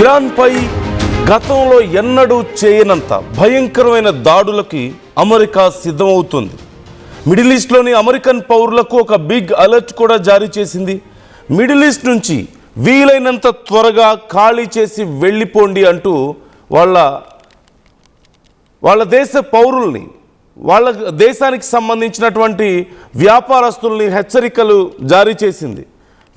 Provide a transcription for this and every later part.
ఇరాన్పై గతంలో ఎన్నడూ చేయనంత భయంకరమైన దాడులకి అమెరికా సిద్ధమవుతుంది. మిడిల్ ఈస్ట్లోని అమెరికన్ పౌరులకు ఒక బిగ్ అలర్ట్ కూడా జారీ చేసింది. మిడిల్ ఈస్ట్ నుంచి వీలైనంత త్వరగా ఖాళీ చేసి వెళ్ళిపోండి అంటూ వాళ్ళ దేశ పౌరుల్ని, వాళ్ళ దేశానికి సంబంధించినటువంటి వ్యాపారస్తుల్ని హెచ్చరికలు జారీ చేసింది.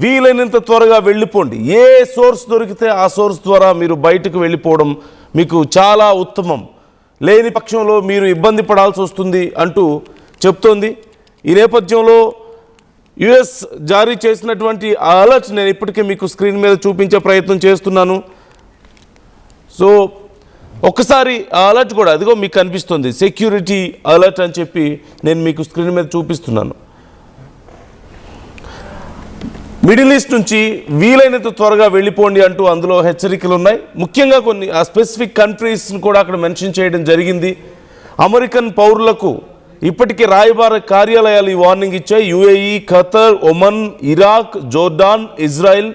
వీలైనంత త్వరగా వెళ్ళిపోండి, ఏ సోర్స్ దొరికితే ఆ సోర్స్ ద్వారా మీరు బయటకు వెళ్ళిపోవడం మీకు చాలా ఉత్తమం, లేని పక్షంలో మీరు ఇబ్బంది పడాల్సి వస్తుంది అంటూ చెప్తోంది. ఈ నేపథ్యంలో యుఎస్ జారీ చేసినటువంటి ఆ అలర్ట్ నేను ఇప్పటికే మీకు స్క్రీన్ మీద చూపించే ప్రయత్నం చేస్తున్నాను. సో ఒక్కసారి ఆ అలర్ట్ కూడా అదిగో మీకు కనిపిస్తుంది, సెక్యూరిటీ అలర్ట్ అని చెప్పి నేను మీకు స్క్రీన్ మీద చూపిస్తున్నాను. మిడిల్ ఈస్ట్ నుంచి వీలైనంత త్వరగా వెళ్ళిపోండి అంటూ అందులో హెచ్చరికలు ఉన్నాయి. ముఖ్యంగా కొన్ని స్పెసిఫిక్ కంట్రీస్ని కూడా అక్కడ మెన్షన్ చేయడం జరిగింది. అమెరికన్ పౌరులకు ఇప్పటికే రాయబార కార్యాలయాలు ఈ వార్నింగ్ ఇచ్చాయి. UAE, Qatar, Oman, Iraq, Jordan, Israel,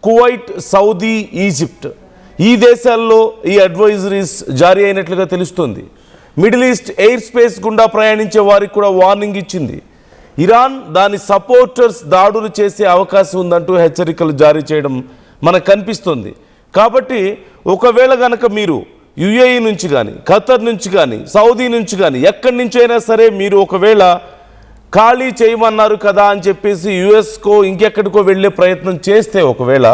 Kuwait, Saudi, Egypt ఈ దేశాల్లో ఈ అడ్వైజరీస్ జారీ అయినట్లుగా తెలుస్తుంది. మిడిల్ ఈస్ట్ ఎయిర్ స్పేస్ గుండా ప్రయాణించే వారికి కూడా వార్నింగ్ ఇచ్చింది. ఇరాన్ దాని సపోర్టర్స్ దాడులు చేసే అవకాశం ఉందంటూ హెచ్చరికలు జారీ చేయడం మనకు కనిపిస్తుంది. కాబట్టి ఒకవేళ కనుక మీరు యుఏఈ నుంచి కానీ, ఖతర్ నుంచి కానీ, సౌదీ నుంచి కానీ ఎక్కడి నుంచి అయినా సరే మీరు ఒకవేళ ఖాళీ చేయమన్నారు కదా అని చెప్పేసి యుఎస్కో ఇంకెక్కడికో వెళ్ళే ప్రయత్నం చేస్తే ఒకవేళ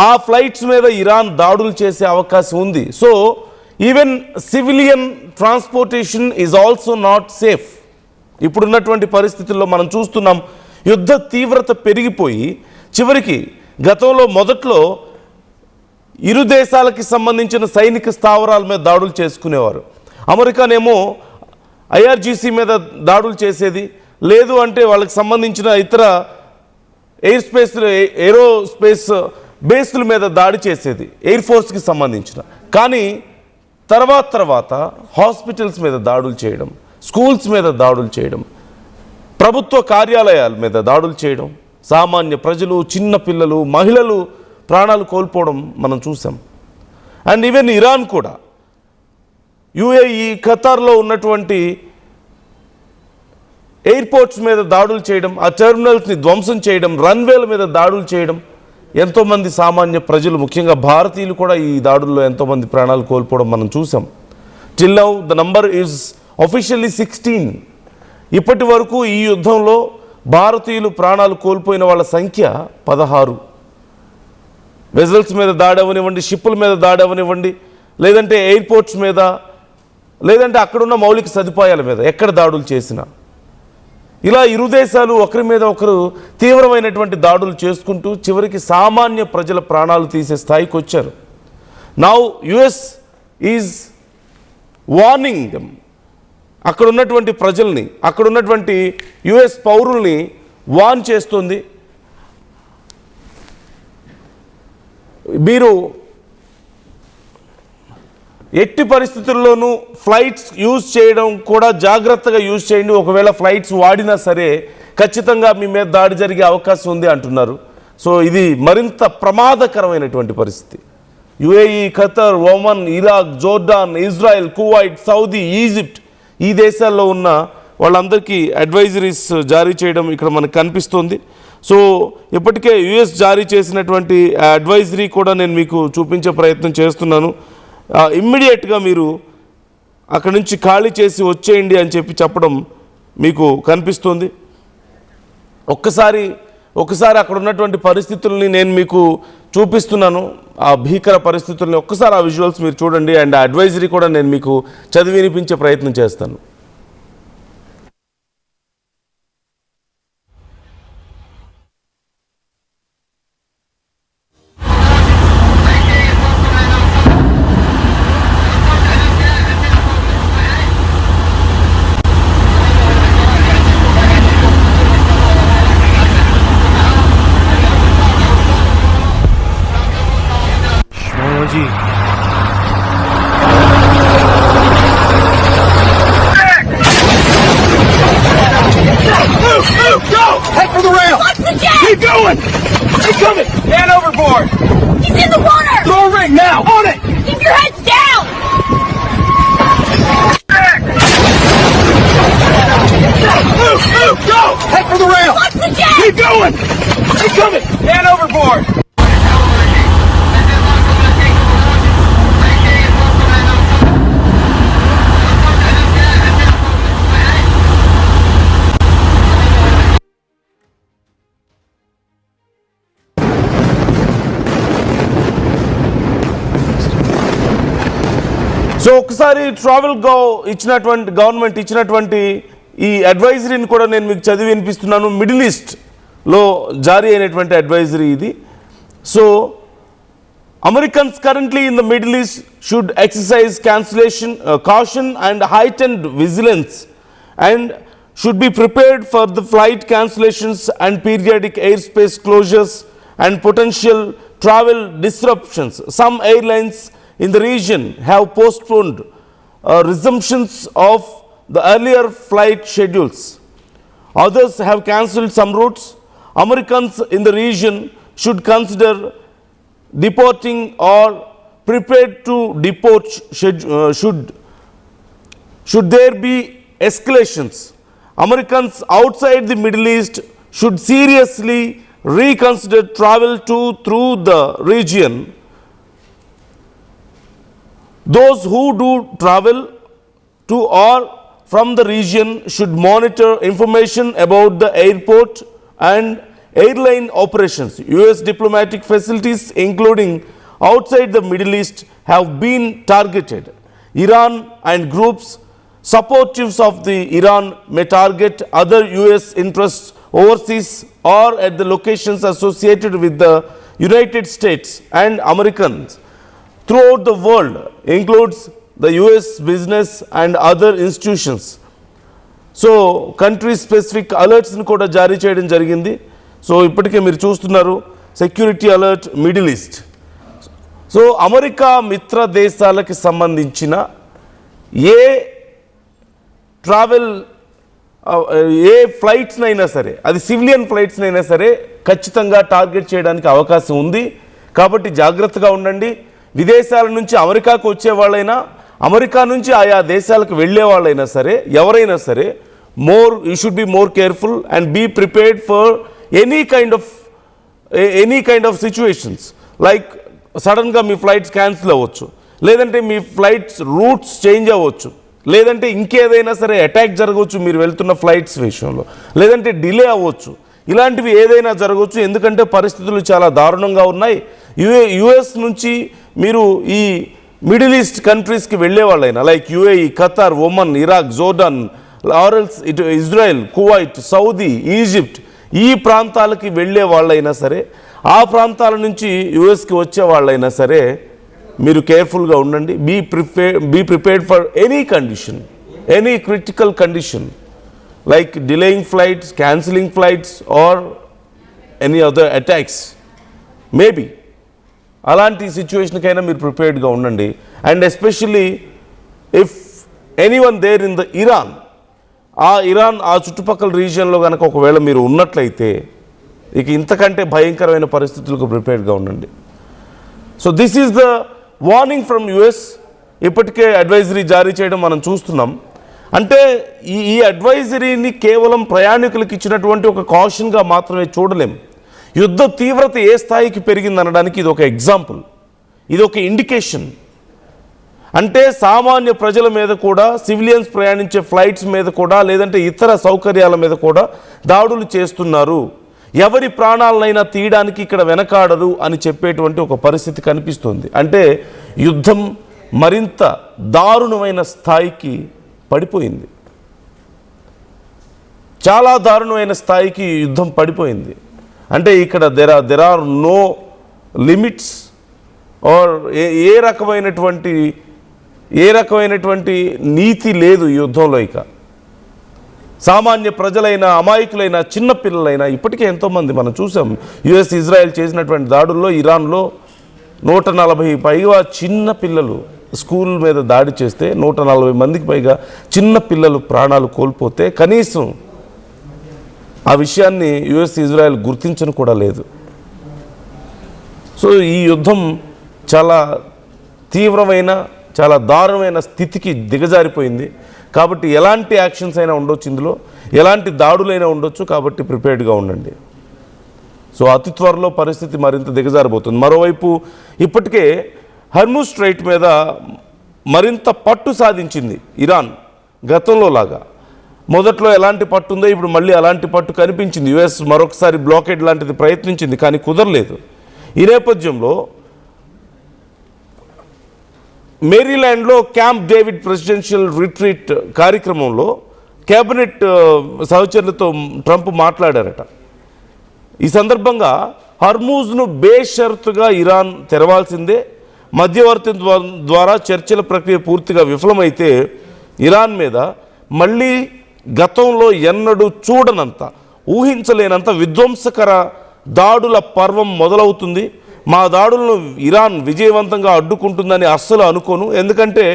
ఆ ఫ్లైట్స్ మీద ఇరాన్ దాడులు చేసే అవకాశం ఉంది. So even civilian transportation is also not safe. ఇప్పుడున్నటువంటి పరిస్థితుల్లో మనం చూస్తున్నాం, యుద్ధ తీవ్రత పెరిగిపోయి చివరికి గతంలో మొదట్లో ఇరు దేశాలకి సంబంధించిన సైనిక స్థావరాల మీద దాడులు చేసుకునేవారు. అమెరికానేమో ఐఆర్జీసీ మీద దాడులు చేసేది, లేదు అంటే వాళ్ళకి సంబంధించిన ఇతర ఏరోస్పేస్ బేస్ల మీద దాడి చేసేది, ఎయిర్ ఫోర్స్కి సంబంధించిన. కానీ తర్వాత హాస్పిటల్స్ మీద దాడులు చేయడం, స్కూల్స్ మీద దాడులు చేయడం, ప్రభుత్వ కార్యాలయాల మీద దాడులు చేయడం, సామాన్య ప్రజలు, చిన్న పిల్లలు, మహిళలు ప్రాణాలు కోల్పోవడం మనం చూసాం. అండ్ ఈవెన్ ఇరాన్ కూడా యుఏఈ, ఖతార్లో ఉన్నటువంటి ఎయిర్పోర్ట్స్ మీద దాడులు చేయడం, ఆ టెర్మినల్స్ని ధ్వంసం చేయడం, రన్వేల మీద దాడులు చేయడం, ఎంతోమంది సామాన్య ప్రజలు, ముఖ్యంగా భారతీయులు కూడా ఈ దాడుల్లో ఎంతోమంది ప్రాణాలు కోల్పోవడం మనం చూసాం. Till now the number is officially 16. ఇప్పటి వరకు ఈ యుద్ధంలో భారతీయులు ప్రాణాలు కోల్పోయిన వాళ్ళ సంఖ్య 16. వెజల్స్ మీద దాడి అవనివ్వండి, షిప్పుల మీద దాడి అవనివ్వండి, లేదంటే ఎయిర్పోర్ట్స్ మీద, లేదంటే అక్కడున్న మౌలిక సదుపాయాల మీద ఎక్కడ దాడులు చేసినా, ఇలా ఇరు దేశాలు ఒకరి మీద ఒకరు తీవ్రమైనటువంటి దాడులు చేసుకుంటూ చివరికి సామాన్య ప్రజల ప్రాణాలు తీసే స్థాయికి వచ్చారు. Now US is warning them, అక్కడ ఉన్నటువంటి ప్రజల్ని, అక్కడ ఉన్నటువంటి యుఎస్ పౌరుల్ని వార్న్ చేస్తుంది. మీరు ఎట్టి పరిస్థితుల్లోనూ ఫ్లైట్స్ యూజ్ చేయడం కూడా జాగ్రత్తగా యూజ్ చేయండి. ఒకవేళ ఫ్లైట్స్ వాడినా సరే ఖచ్చితంగా మీ మీద దాడి జరిగే అవకాశం ఉంది అంటున్నారు. సో ఇది మరింత ప్రమాదకరమైనటువంటి పరిస్థితి. UAE, Qatar, Oman, Iraq, Jordan, Israel, Kuwait, Saudi, Egypt ఈ దేశాల్లో ఉన్న వాళ్ళందరికీ అడ్వైజరీస్ జారీ చేయడం ఇక్కడ మనకు కనిపిస్తుంది. సో ఇప్పటికే యుఎస్ జారీ చేసినటువంటి అడ్వైజరీ కూడా నేను మీకు చూపించే ప్రయత్నం చేస్తున్నాను. ఇమ్మీడియట్గా మీరు అక్కడి నుంచి ఖాళీ చేసి వచ్చేయండి అని చెప్పడం మీకు కనిపిస్తుంది. ఒక్కసారి అక్కడ ఉన్నటువంటి పరిస్థితుల్ని నేను మీకు చూపిస్తున్నాను, ఆ భీకర పరిస్థితుల్ని ఒక్కసారి ఆ విజువల్స్ మీరు చూడండి. అండ్ ఆ అడ్వైజరీ కూడా నేను మీకు చదివి వినిపించే ప్రయత్నం చేస్తాను. जी go! Head for the rail! Keep going! Keep coming! Man overboard! He's in the water! Throw a Contact now! On it! Keep your heads down! Move! Move! Go! Head for the rail! Watch the jet! Keep going! Keep coming! Stand overboard! So ఒకసారి government ఇచ్చినటువంటి ఈ అడ్వైజరీని కూడా నేను మీకు చదివి వినిపిస్తున్నాను. Middle ఈస్ట్లో జారీ అయినటువంటి అడ్వైజరీ ఇది. So Americans currently in the middle east should exercise caution and heightened vigilance and should be prepared for the flight cancellations and periodic airspace closures and potential travel disruptions. Some airlines in the region have postponed resumptions of the earlier flight schedules. Others have cancelled some routes. Americans in the region should consider deporting or prepared to deport should there be escalations. Americans outside the Middle East should seriously reconsider travel through the region. Those who do travel to or from the region should monitor information about the airport and airline operations. US diplomatic facilities, including outside the Middle East, have been targeted. Iran and groups supportives of the Iran may target other US interests overseas or at the locations associated with the United States and Americans throughout the world, includes the US business and other institutions. So country specific అలర్ట్స్ని కూడా జారీ చేయడం జరిగింది. So ఇప్పటికే మీరు చూస్తున్నారు security alert middle east. So America మిత్ర దేశాలకి సంబంధించిన ఏ ట్రావెల్ ఏ ఫ్లైట్స్నైనా సరే, అది సివిలియన్ ఫ్లైట్స్నైనా సరే ఖచ్చితంగా టార్గెట్ చేయడానికి అవకాశం ఉంది. కాబట్టి జాగ్రత్తగా ఉండండి. విదేశాల నుంచి అమెరికాకు వచ్చే వాళ్ళైనా, అమెరికా నుంచి ఆయా దేశాలకు వెళ్ళే వాళ్ళైనా సరే, ఎవరైనా సరే you should be more careful and be prepared for any kind of situations. Like సడన్గా మీ ఫ్లైట్స్ క్యాన్సిల్ అవ్వచ్చు, లేదంటే మీ ఫ్లైట్స్ రూట్స్ చేంజ్ అవ్వచ్చు, లేదంటే ఇంకేదైనా సరే అటాక్ జరగవచ్చు మీరు వెళ్తున్న ఫ్లైట్స్ విషయంలో, లేదంటే డిలే అవ్వచ్చు. ఇలాంటివి ఏదైనా జరగవచ్చు, ఎందుకంటే పరిస్థితులు చాలా దారుణంగా ఉన్నాయి. యుఎస్ నుంచి మీరు ఈ మిడిల్ ఈస్ట్ కంట్రీస్కి వెళ్ళే వాళ్ళైనా, like UAE, Qatar, Oman, Iraq, Jordan, or else ఇటు ఇజ్రాయెల్, కువైట్, సౌదీ, ఈజిప్ట్, ఈ ప్రాంతాలకి వెళ్ళే వాళ్ళైనా సరే, ఆ ప్రాంతాల నుంచి యుఎస్కి వచ్చే వాళ్ళైనా సరే మీరు కేర్ఫుల్గా ఉండండి. Be prepared for any condition, any critical condition like delaying flights, cancelling flights or any other attacks. Maybe అలాంటి సిచ్యువేషన్కైనా మీరు ప్రిపేర్డ్గా ఉండండి. And especially if anyone there in the Iran, ఆ చుట్టుపక్కల రీజియన్లో కనుక ఒకవేళ మీరు ఉన్నట్లయితే ఇక ఇంతకంటే భయంకరమైన పరిస్థితులకు ప్రిపేర్డ్గా ఉండండి. So this is the warning from US. ఇప్పటికే అడ్వైజరీ జారీ చేయడం మనం చూస్తున్నాం. అంటే ఈ అడ్వైజరీని కేవలం ప్రయాణికులకు ఇచ్చినటువంటి ఒక కాషన్గా మాత్రమే చూడలేం. యుద్ధ తీవ్రత ఏ స్థాయికి పెరిగిందనడానికి ఇది ఒక ఎగ్జాంపుల్, ఇది ఒక ఇండికేషన్. అంటే సామాన్య ప్రజల మీద కూడా, సివిలియన్స్ ప్రయాణించే ఫ్లైట్స్ మీద కూడా, లేదంటే ఇతర సౌకర్యాల మీద కూడా దాడులు చేస్తున్నారు. ఎవరి ప్రాణాలనైనా తీయడానికి ఇక్కడ వెనకాడరు అని చెప్పేటువంటి ఒక పరిస్థితి కనిపిస్తుంది. అంటే యుద్ధం మరింత దారుణమైన స్థాయికి పడిపోయింది, చాలా దారుణమైన స్థాయికి యుద్ధం పడిపోయింది. అంటే ఇక్కడ there are no limits or ఏ రకమైనటువంటి నీతి లేదు ఈ యుద్ధంలో. ఇక సామాన్య ప్రజలైన, అమాయకులైన, చిన్నపిల్లలైనా ఇప్పటికే ఎంతోమంది మనం చూసాం. యుఎస్ ఇజ్రాయెల్ చేసినటువంటి దాడుల్లో ఇరాన్లో 140 పైగా చిన్న పిల్లలు స్కూల్ మీద దాడి చేస్తే 140 మందికి పైగా చిన్న పిల్లలు ప్రాణాలు కోల్పోతే కనీసం ఆ విషయాన్ని యుఎస్ ఇజ్రాయెల్ గుర్తించను కూడా లేదు. సో ఈ యుద్ధం చాలా తీవ్రమైన చాలా దారుణమైన స్థితికి దిగజారిపోయింది. కాబట్టి ఎలాంటి యాక్షన్స్ అయినా ఉండొచ్చు, ఇందులో ఎలాంటి దాడులైనా ఉండొచ్చు. కాబట్టి ప్రిపేర్డ్గా ఉండండి. సో అతి త్వరలో పరిస్థితి మరింత దిగజారిపోతుంది. మరోవైపు ఇప్పటికే హర్ముజ్ స్ట్రైట్ మీద మరింత పట్టు సాధించింది ఇరాన్. గతంలో లాగా మొదట్లో ఎలాంటి పట్టు ఉందో ఇప్పుడు మళ్ళీ అలాంటి పట్టు కనిపించింది. యుఎస్ మరొకసారి బ్లాకేడ్ లాంటిది ప్రయత్నించింది, కానీ కుదరలేదు. ఈ నేపథ్యంలో మేరీల్యాండ్లో క్యాంప్ డేవిడ్ ప్రెసిడెన్షియల్ రిట్రీట్ కార్యక్రమంలో కేబినెట్ సహచరులతో ట్రంప్ మాట్లాడారట. ఈ సందర్భంగా హర్మూజ్ను బేషరతుగా ఇరాన్ తెరవాల్సిందే, మధ్యవర్తి ద్వారా చర్చల ప్రక్రియ పూర్తిగా విఫలమైతే ఇరాన్ మీద మళ్ళీ గతంలో ఎన్నడూ చూడనంత, ఊహించలేనంత విధ్వంసకర దాడుల పర్వం మొదలవుతుంది. మా దాడులను ఇరాన్ విజయవంతంగా అడ్డుకుంటుందని అస్సలు అనుకోను, ఎందుకంటే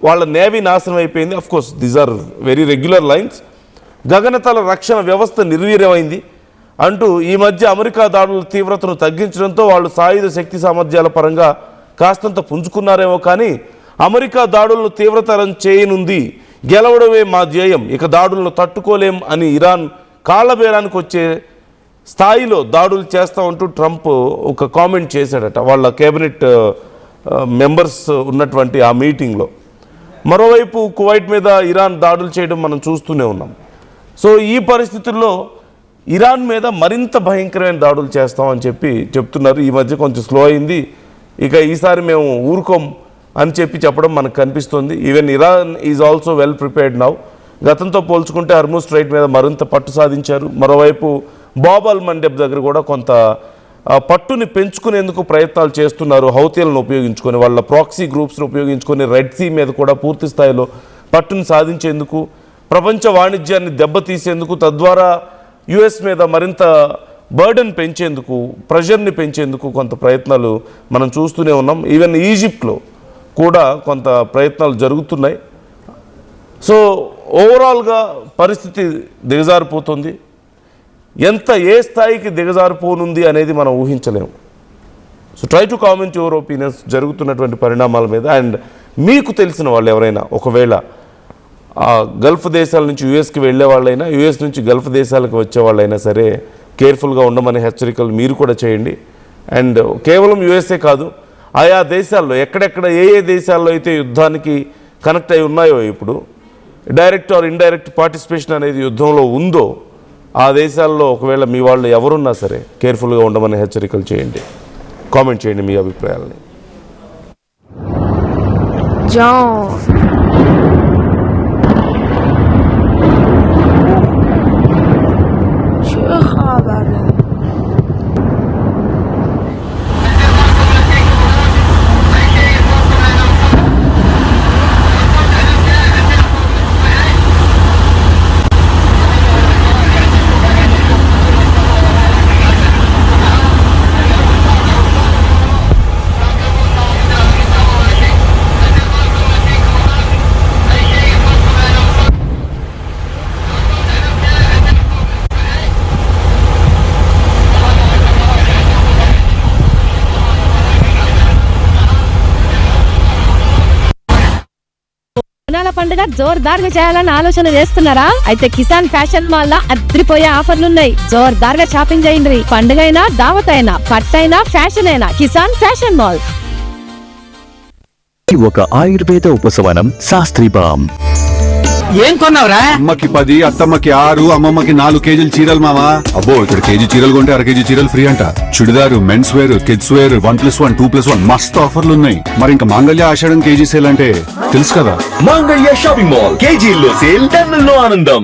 వాళ్ళ నేవీ నాశనం అయిపోయింది. Of course these are very regular lines. గగనతల రక్షణ వ్యవస్థ నిర్వీర్యమైంది అంటూ ఈ మధ్య అమెరికా దాడుల తీవ్రతను తగ్గించడంతో వాళ్ళు సాయుధ శక్తి సామర్థ్యాల పరంగా కాస్తంత పుంజుకున్నారేమో, కానీ అమెరికా దాడులను తీవ్రతరం చేయనుంది, గెలవడమే మా ధ్యేయం, ఇక దాడులను తట్టుకోలేం అని ఇరాన్ కాళ్ళబేరానికి వచ్చే స్థాయిలో దాడులు చేస్తామంటూ ట్రంప్ ఒక కామెంట్ చేశాడట వాళ్ళ కేబినెట్ మెంబర్స్ ఉన్నటువంటి ఆ మీటింగ్లో. మరోవైపు కువైట్ మీద ఇరాన్ దాడులు చేయడం మనం చూస్తూనే ఉన్నాం. సో ఈ పరిస్థితుల్లో ఇరాన్ మీద మరింత భయంకరమైన దాడులు చేస్తామని చెప్తున్నారు. ఈ మధ్య కొంచెం స్లో అయింది, ఇక ఈసారి మేము ఊరుకోం అని చెప్పడం మనకు కనిపిస్తుంది. Even Iran is also well prepared now. గతంతో పోల్చుకుంటే హర్ముజ్ స్ట్రైట్ మీద మరింత పట్టు సాధించారు. మరోవైపు బాబ్ అల్ మండెబ్ దగ్గర కూడా కొంత పట్టుని పెంచుకునేందుకు ప్రయత్నాలు చేస్తున్నారు. హౌతీలను ఉపయోగించుకొని, వాళ్ళ ప్రాక్సీ గ్రూప్స్ను ఉపయోగించుకొని రెడ్ సీ మీద కూడా పూర్తి స్థాయిలో పట్టుని సాధించేందుకు, ప్రపంచ వాణిజ్యాన్ని దెబ్బతీసేందుకు, తద్వారా యుఎస్ మీద మరింత బర్డెన్ పెంచేందుకు, ప్రెషర్ని పెంచేందుకు కొంత ప్రయత్నాలు మనం చూస్తూనే ఉన్నాం. ఈవెన్ ఈజిప్ట్లో కూడా కొంత ప్రయత్నాలు జరుగుతున్నాయి. సో ఓవరాల్గా పరిస్థితి దిగజారిపోతుంది. ఏ స్థాయికి దిగజారిపోనుంది అనేది మనం ఊహించలేము. So try to comment your opinions జరుగుతున్నటువంటి పరిణామాల మీద. అండ్ మీకు తెలిసిన వాళ్ళు ఎవరైనా ఒకవేళ గల్ఫ్ దేశాల నుంచి యుఎస్కి వెళ్ళే వాళ్ళైనా, యుఎస్ నుంచి గల్ఫ్ దేశాలకు వచ్చే వాళ్ళైనా సరే కేర్ఫుల్గా ఉండమని హెచ్చరికలు మీరు కూడా చేయండి. అండ్ కేవలం యుఎస్ఏ కాదు, ఆయా దేశాల్లో ఎక్కడెక్కడ ఏ దేశాల్లో అయితే యుద్ధానికి కనెక్ట్ అయి ఉన్నాయో, ఇప్పుడు డైరెక్ట్ ఆర్ ఇండైరెక్ట్ పార్టిసిపేషన్ అనేది యుద్ధంలో ఉందో, ఆ దేశాల్లో ఒకవేళ మీ వాళ్ళు ఎవరున్నా సరే కేర్ఫుల్గా ఉండమని హెచ్చరికలు చేయండి. కామెంట్ చేయండి మీ అభిప్రాయాలని. పండుగ జోర్దార్గా చేయాలని ఆలోచన చేస్తున్నారా? అయితే కిసాన్ ఫ్యాషన్ మాల్ లా అద్రిపోయే ఆఫర్లున్నాయి. జోర్దార్గా షాపింగ్ చేయండి. పండుగ అయినా, దావత్ అయినా, పట్టైనా, ఫ్యాషన్ అయినా కిసాన్ ఫ్యాషన్ మాల్. ఒక ఆయుర్వేద ఉపశమనం శాస్త్రీ బామ్. ఏం కొన్నావురా? అమ్మకి 10, అత్తమ్మకి 6, అమ్మమ్మకి 4 కేజీలు చీరలు మావా. అబ్బో, ఇక్కడ కేజీ చీరలు కొంటే అర కేజీ చీరలు ఫ్రీ అంట. Churidar, men's wear, kids wear 1+1, 2+1 మస్తు ఆఫర్లు ఉన్నాయి. మరి ఇంకా మాంగళ్య ఆషాఢం కేజీ సేల్ అంటే తెలుసు కదా. మాంగళ్య షాపింగ్ మాల్ కేజీల్లో సేల్, టన్నుల్లో ఆనందం.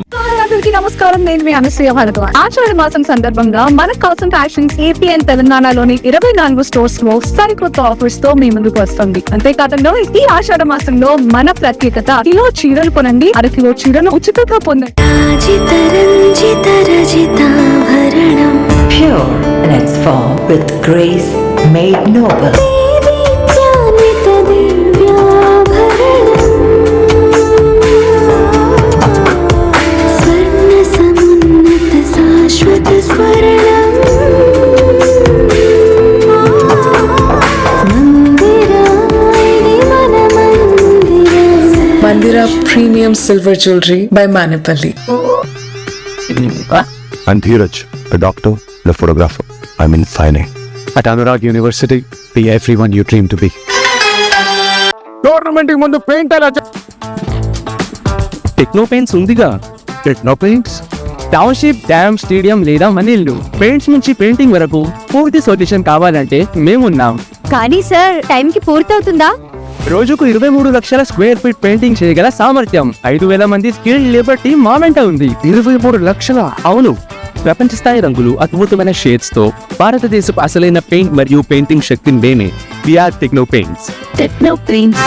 నమస్కారం, నేను మీ అనసూయ భారద్వాజ్. ఆషాఢ మాసం సందర్భంగా మన కాసం ఫ్యాషన్స్ ఏపీ అండ్ తెలంగాణలోని 24 స్టోర్స్ లో సరికొత్త ఆఫర్స్ తో మీ ముందుకు వస్తుంది. అంతేకాదంలో ఈ ఆషాఢ మాసంలో మన ప్రత్యేకత, కిలో చీరలు కొనండి, అర కిలో చీరలు ఉచితంగా పొందండి. Pure in its form with grace made noble. మందిర premium silver jewelry by Manipali. And Dheeraj, a doctor, the photographer. I'm in fine. At Anurag University, be everyone you dream to be. Tournament ముందు paint ఎలా techno paints ఉందిగా. Techno paints township, dam, stadium లేదా మనీళ్లు paints నుంచి painting వరకు పూర్తి solution కావాలంటే మేమున్నాం. కానీ సార్ టైం కి పూర్తవుతుందా? రోజుకు 23 లక్షల స్క్వేర్ ఫీట్ పెయింటింగ్ చేయగల సామర్థ్యం, 5,000 మంది స్కిల్డ్ లేబర్ టీమ్ మా వెంట ఉంది. 23 లక్షల. అవును, ప్రపంచ స్థాయి రంగులు, అద్భుతమైన షేడ్స్ తో భారతదేశపు అసలైన పెయింట్ మరియు పెయింటింగ్ శక్తిని మేమే. We are techno paints. Techno paints.